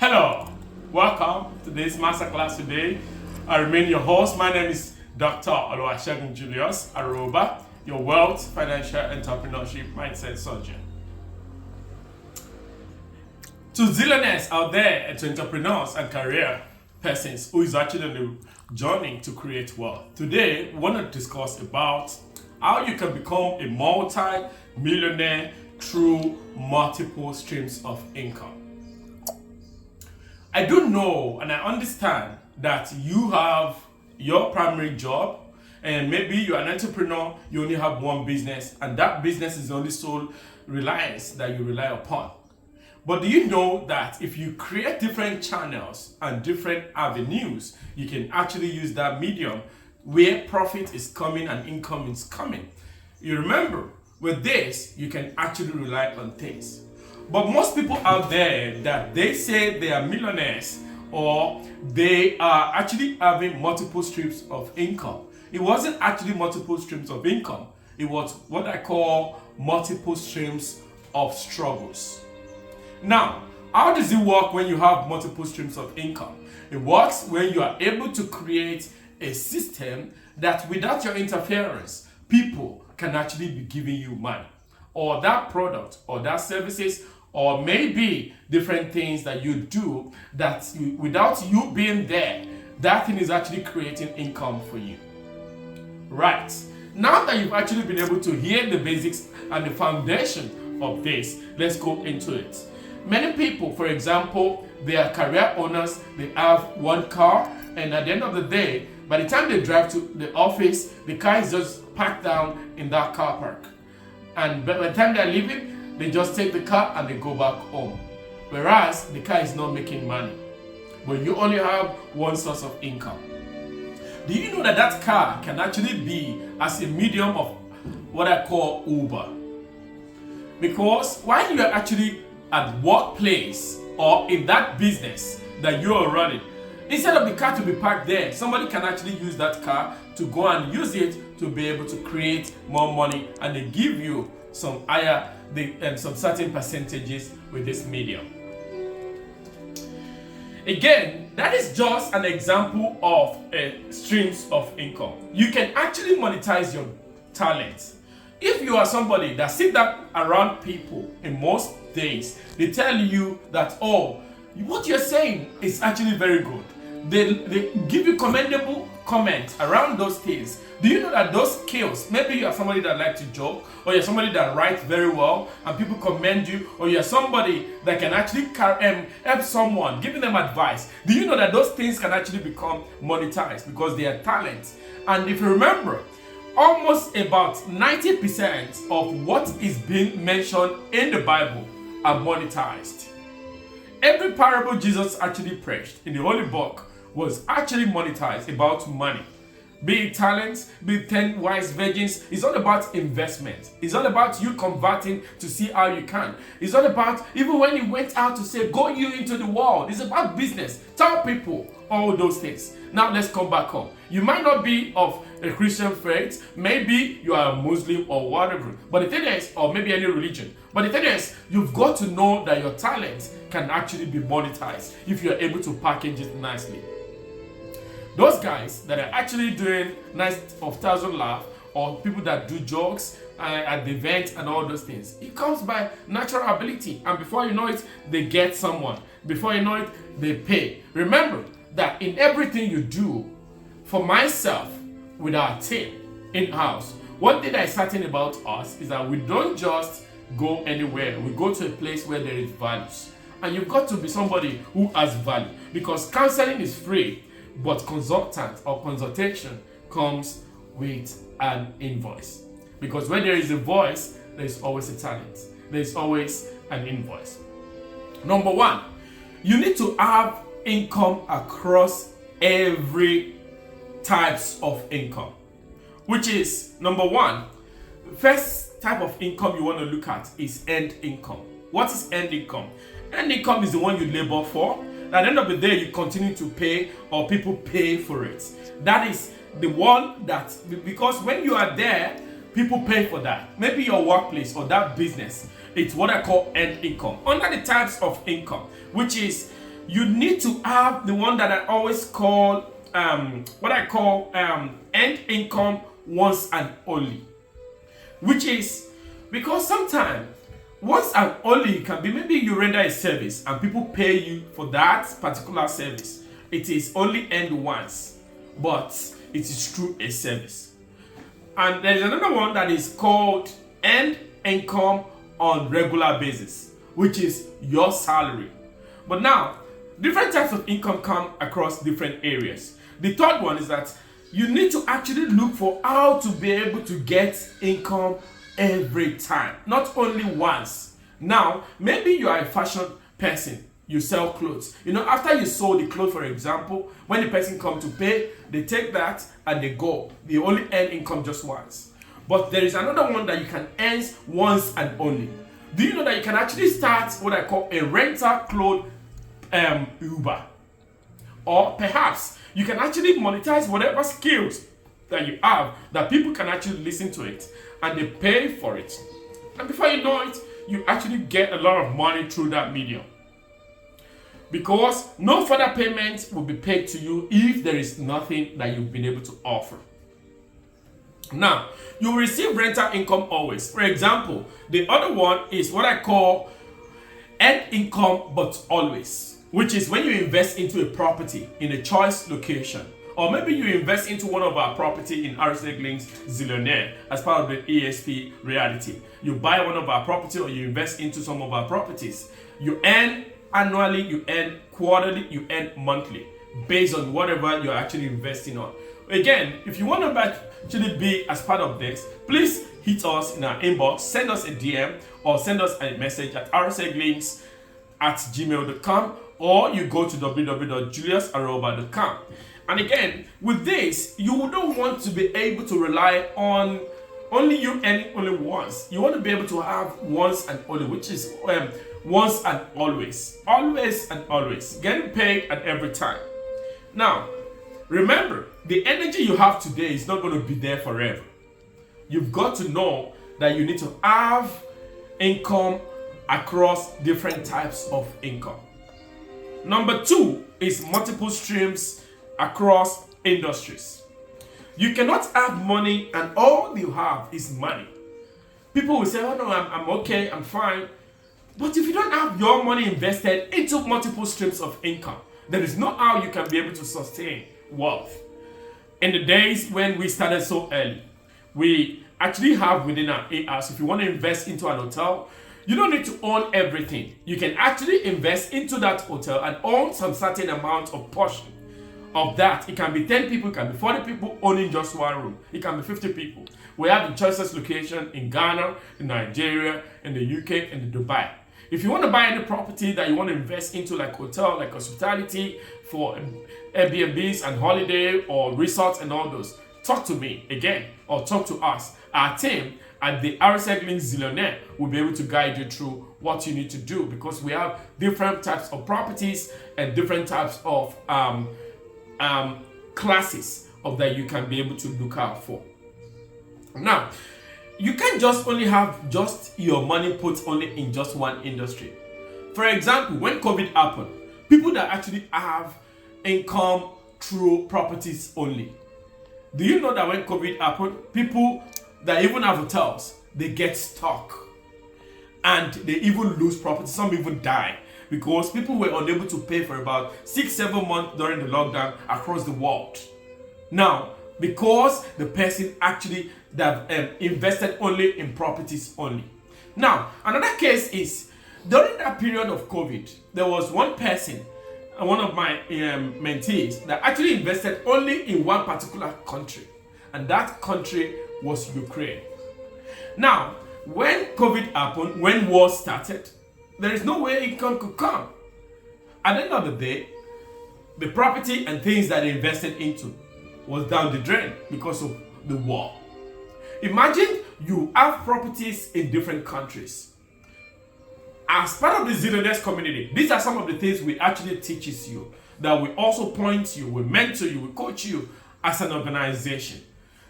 Hello, welcome to this masterclass today. I remain your host. My name is Dr. Oluwasegun Julius Aroba, your wealth, financial, entrepreneurship mindset surgeon. To zillionaires out there and to entrepreneurs and career persons who is actually on the journey to create wealth. Today, we want to discuss about how you can become a multi-millionaire through multiple streams of income. I do know and I understand that you have your primary job and maybe you're an entrepreneur, you only have one business and that business is the only sole reliance that you rely upon. But do you know that if you create different channels and different avenues, you can actually use that medium where profit is coming and income is coming? You remember, with this, you can actually rely on things. But most people out there that they say they are millionaires or they are actually having multiple streams of income. It wasn't actually multiple streams of income. It was what I call multiple streams of struggles. Now, how does it work when you have multiple streams of income? It works when you are able to create a system that without your interference, people can actually be giving you money or that product or that services or maybe different things that you do that without you being there, that thing is actually creating income for you. Right. Now that you've actually been able to hear the basics and the foundation of this, let's go into it. Many people, for example, they are career owners, they have one car, and at the end of the day, by the time they drive to the office, the car is just parked down in that car park. And by the time they're leaving, they just take the car and they go back home. Whereas the car is not making money. But you only have one source of income. Do you know that that car can actually be as a medium of what I call Uber? Because while you are actually at workplace or in that business that you are running, instead of the car to be parked there, somebody can actually use that car to go and use it to be able to create more money, and they give you some higher and some certain percentages with this medium. Again, that is just an example of streams of income. You can actually monetize your talent. If you are somebody that sits down around people in most days, they tell you that, oh, what you're saying is actually very good. They give you commendable comments around those things. Do you know that those skills, maybe you are somebody that likes to joke, or you're somebody that writes very well and people commend you, or you're somebody that can actually help someone, giving them advice. Do you know that those things can actually become monetized because they are talents? And if you remember, almost about 90% of what is being mentioned in the Bible are monetized. Every parable Jesus actually preached in the Holy Book was actually monetized about money. Be it talents, be it 10 wise virgins, it's all about investment. It's all about you converting to see how you can. It's all about, even when he went out to say, go you into the world, it's about business. Tell people all those things. Now let's come back home. You might not be of a Christian faith, maybe you are a Muslim or whatever, but the thing is, or maybe any religion, but the thing is, you've got to know that your talents can actually be monetized if you're able to package it nicely. Those guys that are actually doing nice of thousand laugh, or people that do jokes at the event and all those things, it comes by natural ability, and before you know it, they get someone. Before you know it, they pay. Remember that in everything you do, for myself, with our team in-house, one thing that is certain about us is that we don't just go anywhere. We go to a place where there is values. And you've got to be somebody who has value, because counseling is free, but consultant or consultation comes with an invoice. Because when there is a voice, there is always a talent. There is always an invoice. Number one, you need to have income across every types of income, which is number one. First type of income you want to look at is earned income. What is earned income? Earned income is the one you labor for. At the end of the day, you continue to pay, or people pay for it. That is the one that, because when you are there, people pay for that. Maybe your workplace or that business, it's what I call earned income. Under the types of income, which is you need to have the one that I always call what I call end income once and only, which is because sometimes once and only can be maybe you render a service and people pay you for that particular service. It is only end once, but it is through a service. And there is another one that is called end income on regular basis, which is your salary. But now, different types of income come across different areas. The third one is that you need to actually look for how to be able to get income every time, not only once. Now, maybe you are a fashion person, you sell clothes. After you sold the clothes, for example, when the person comes to pay, they take that and they go. They only earn income just once. But there is another one that you can earn once and only. Do you know that you can actually start what I call a rental clothes Uber? Or perhaps you can actually monetize whatever skills that you have that people can actually listen to it and they pay for it. And before you know it, you actually get a lot of money through that medium. Because no further payment will be paid to you if there is nothing that you've been able to offer. Now, you will receive rental income always. For example, the other one is what I call end income but always, which is when you invest into a property in a choice location. Or maybe you invest into one of our property in Arosagling's Millionaire as part of the ESP reality. You buy one of our property or you invest into some of our properties. You earn annually, you earn quarterly, you earn monthly based on whatever you're actually investing on. Again, if you want to actually be as part of this, please hit us in our inbox, send us a DM or send us a message at rsaglings@gmail.com, or you go to www.juliusaroba.com. And again, with this, you don't want to be able to rely on only you earning only once. You want to be able to have once and only, which is once and always. Always and always. Getting paid at every time. Now, remember, the energy you have today is not going to be there forever. You've got to know that you need to have income across different types of income. Number 2 is multiple streams across industries. You cannot have money and all you have is money. People will say, oh no, I'm okay, I'm fine. But if you don't have your money invested into multiple streams of income, there is no how you can be able to sustain wealth. In the days when we started so early, we actually have within our 8 hours, if you want to invest into an hotel, you don't need to own everything. You can actually invest into that hotel and own some certain amount of portion of that. It can be 10 people, it can be 40 people owning just one room. It can be 50 people. We have the choicest location in Ghana, in Nigeria, in the UK, and in Dubai. If you want to buy any property that you want to invest into, like hotel, like hospitality, for Airbnbs and holiday or resorts and all those, talk to me again or talk to us. Our team at the Arosagling's Millionaire will be able to guide you through what you need to do, because we have different types of properties and different types of classes of that you can be able to look out for. Now, you can't just only have just your money put only in just one industry. For example, when COVID happened, people that actually have income through properties only. Do you know that when COVID happened, people that even have hotels, they get stuck and they even lose property. Some even die because people were unable to pay for about 6-7 months during the lockdown across the world. Now, because the person actually that invested only in properties only. Now, another case is during that period of COVID, there was one person, one of my mentees, that actually invested only in one particular country, and that country was Ukraine. Now, when COVID happened, when war started, there is no way income could come. At the end of the day, the property and things that they invested into was down the drain because of the war. Imagine you have properties in different countries. As part of the Millionaires community, these are some of the things we actually teaches you, that we also point you, we mentor you, we coach you as an organization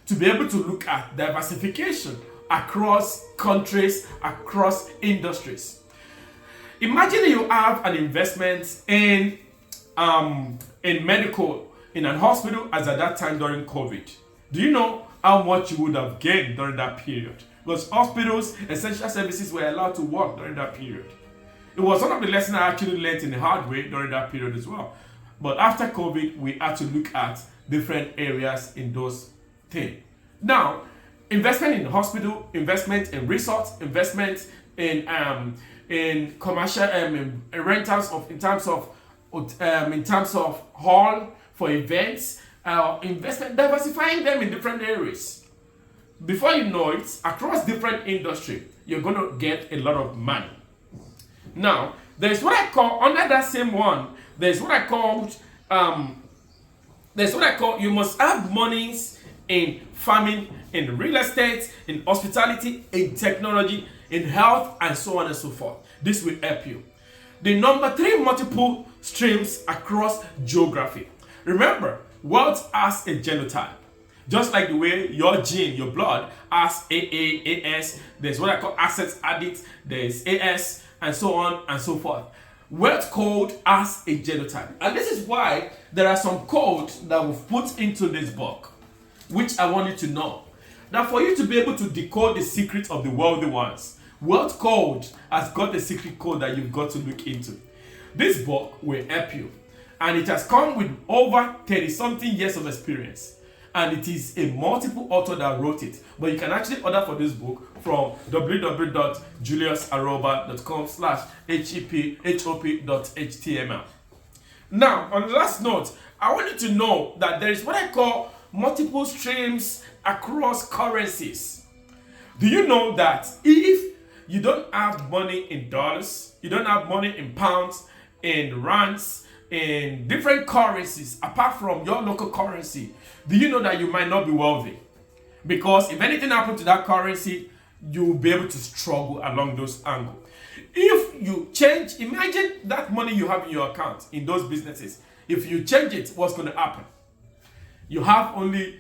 to be able to look at diversification across countries, across industries. Imagine you have an investment in medical, in an hospital as at that time during COVID. Do you know how much you would have gained during that period? Because hospitals, essential services were allowed to work during that period. It was one of the lessons I actually learned in the hard way during that period as well. But after COVID, we had to look at different areas in those things. Now, investment in hospital, investment in resorts, investment in commercial in rentals in terms of hall for events, investment, diversifying them in different areas. Before you know it, across different industry, you're going to get a lot of money. Now, there's what I call, under that same one, there's what I call, you must have monies in farming, in real estate, in hospitality, in technology, in health, and so on and so forth. This will help you. The number 3, multiple streams across geography. Remember, wealth has a genotype. Just like the way your gene, your blood, has AA, AS, there's what I call assets addict, there's AS, and so on and so forth. Wealth code has a genotype. And this is why there are some codes that we've put into this book, which I want you to know. Now, for you to be able to decode the secret of the wealthy ones, wealth code has got the secret code that you've got to look into. This book will help you. And it has come with over 30-something years of experience. And it is a multiple author that wrote it. But you can actually order for this book from www.juliusaroba.com/hop.html. Now, on the last note, I want you to know that there is what I call multiple streams across currencies. Do you know that if you don't have money in dollars, you don't have money in pounds, in rands, in different currencies apart from your local currency, do you know that you might not be wealthy? Because if anything happened to that currency, you will be able to struggle along those angles. If you change, imagine that money you have in your account in those businesses. If you change it, what's going to happen? You have only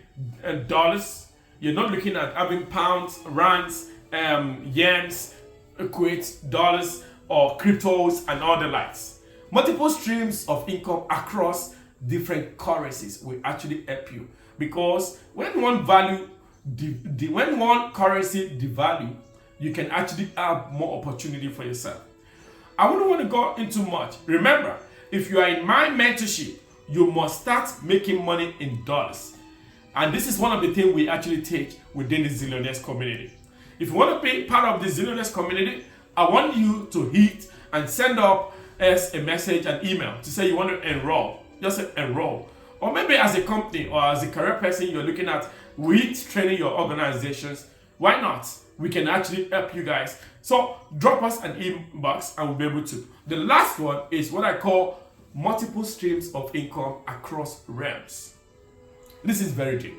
dollars. You're not looking at having pounds, rands, yens, equate, dollars, or cryptos, and all the likes. Multiple streams of income across different currencies will actually help you, because when one currency devalue, you can actually have more opportunity for yourself. I wouldn't want to go into much. Remember, if you are in my mentorship, you must start making money in dollars. And this is one of the things we actually teach within the Zillionaires community. If you want to be part of the Zillionaires community, I want you to hit and send up as a message, an email to say you want to enroll. Just say enroll. Or maybe as a company or as a career person you're looking at with training your organizations, why not? We can actually help you guys. So drop us an inbox and we'll be able to. The last one is what I call multiple streams of income across realms. This is very deep.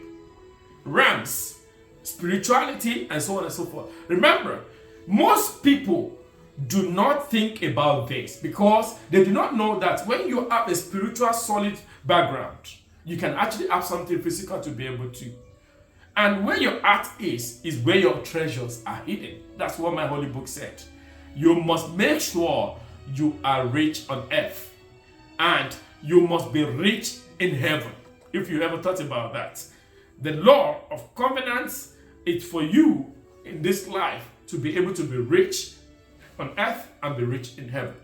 Realms, spirituality, and so on and so forth. Remember, most people do not think about this because they do not know that when you have a spiritual solid background, you can actually have something physical to be able to. And where your heart is where your treasures are hidden. That's what my holy book said. You must make sure you are rich on earth, and you must be rich in heaven. If you ever thought about that, the law of covenants is for you in this life to be able to be rich on earth and be rich in heaven.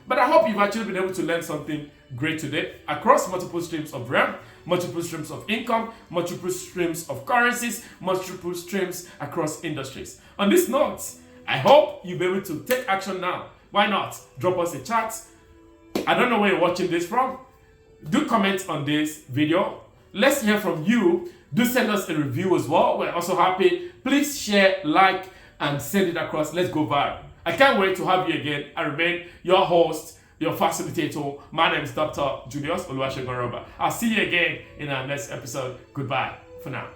But I hope you've actually been able to learn something great today across multiple streams of realm, multiple streams of income, multiple streams of currencies, multiple streams across industries. On this note, I hope you'll be able to take action now. Why not? Drop us a chat. I don't know where you're watching this from. Do comment on this video. Let's hear from you. Do send us a review as well. We're also happy. Please share, like, and send it across. Let's go viral. I can't wait to have you again. I remain your host, your facilitator. My name is Dr. Julius Oluwasegun Aroba. I'll see you again in our next episode. Goodbye for now.